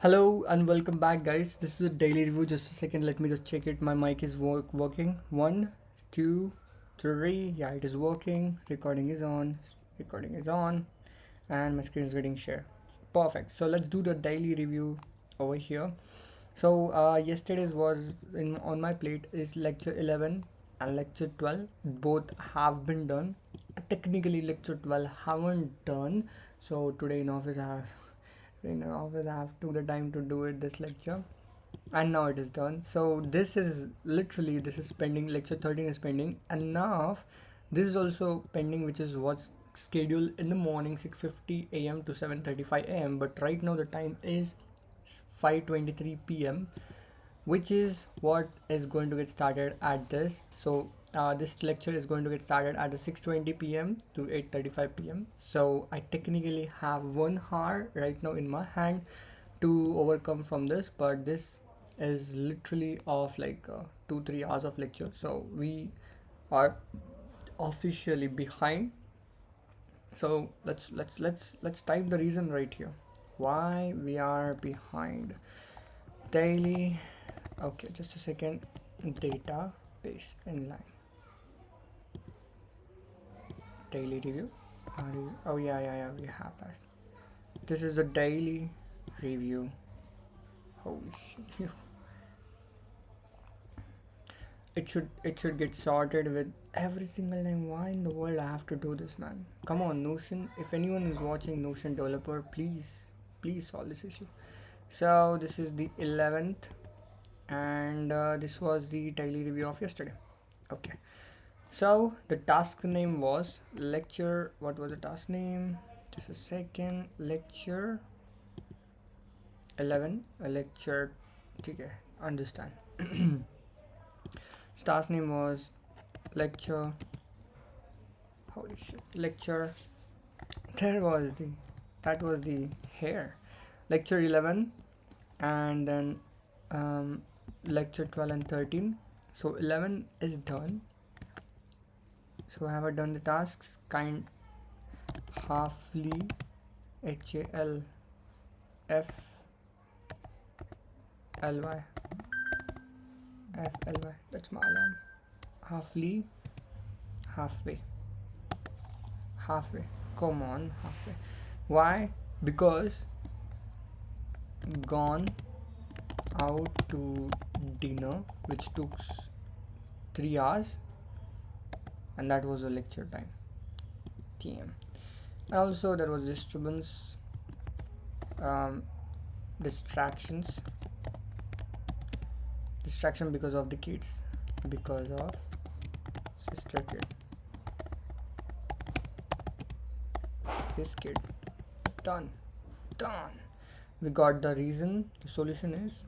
Hello and welcome back, guys. This is a daily review. Just a second, let me just check it. My mic is working. One, two, three. Yeah, it is working. Recording is on. Recording is on, and my screen is getting shared. Perfect. So let's do the daily review over here. So yesterday's was in on my plate is lecture 11 and lecture 12. Both have been done. Technically, lecture 12 haven't done. So today in office I have took the time to do it this lecture, and now it is done. So this is pending. Lecture 13 is pending, and now this is also pending, which is what's scheduled in the morning 6:50 a.m. to 7:35 a.m. But right now the time is 5:23 p.m., which is what is going to get started at this. So this lecture is going to get started at 6:20 p.m. to 8:35 p.m. So I technically have 1 hour right now in my hand to overcome from this, but this is literally of like 2-3 hours of lecture. So we are officially behind. So let's type the reason right here why we are behind. Daily. Okay, just a second. Database inline. Daily review. Oh yeah, we have that. This is a daily review. Holy shit. It should get sorted with every single time. Why in the world I have to do this, man? Come on, Notion. If anyone is watching, Notion developer, please solve this issue. So this is the 11th, and this was the daily review of yesterday. Okay. So the task name was lecture. What was the task name? Just a second. Lecture 11. Lecture. Okay, understand. Task name was lecture. Holy shit. Lecture. There was the. That was the hair. Lecture 11, and then lecture 12 and 13. So 11 is done. So have I done the tasks? Halfly. HALFLY. FLY. That's my alarm. Halfly. Halfway. Halfway. Come on, halfway. Why? Because gone out to dinner, which took 3 hours, and that was a lecture time. TM. Also, there was disturbance, distraction because of the kids, because of sister kid, sis kid. Done. We got the reason. The solution is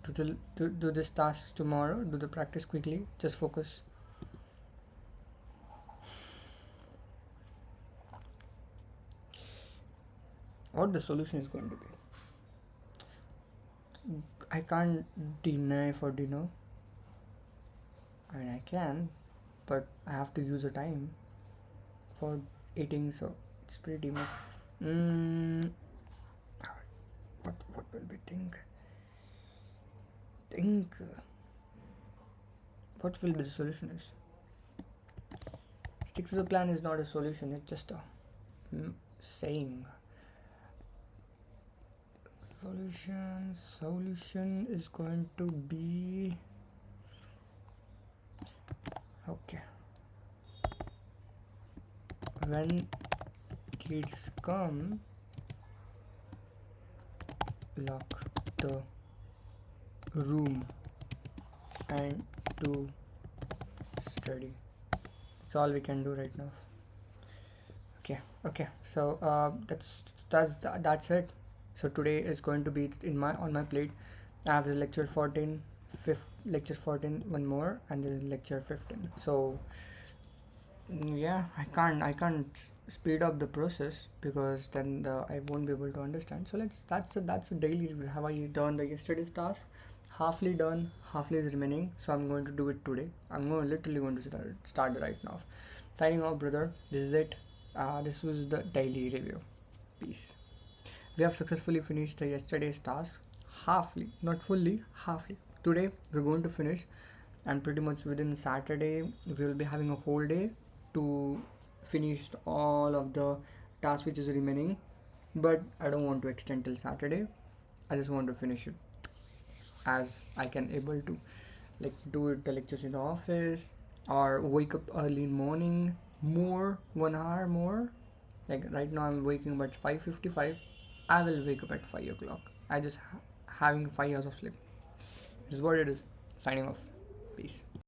to do this task tomorrow. Do the practice quickly. Just focus. What the solution is going to be? I can't deny for dinner. I mean, I can, but I have to use the time for eating, so it's pretty much. What will we think? What will be the solution is? Stick to the plan is not a solution. It's just a saying. Solution is going to be okay. When kids come, lock the room and do study. That's all we can do right now. Okay. So that's it. So today is going to be on my plate. I have the lecture 14, lecture 14, one more, and then lecture 15. So yeah, I can't speed up the process because then I won't be able to understand. So that's a daily review. Have I done the yesterday's task? Halfly done, halfly is remaining. So I'm going to do it today. Literally going to start right now. Signing off, brother. This is it. This was the daily review. Peace. We have successfully finished yesterday's task, halfly, not fully, halfly. Today we're going to finish, and pretty much within Saturday we will be having a whole day to finish all of the tasks which is remaining. But I don't want to extend till Saturday. I just want to finish it as I can able to, like do the lectures in the office or wake up early in morning more, 1 hour more. Like right now I'm waking up at 5:55. I will wake up at 5 o'clock. I just having 5 hours of sleep. This is what it is. Signing off. Peace.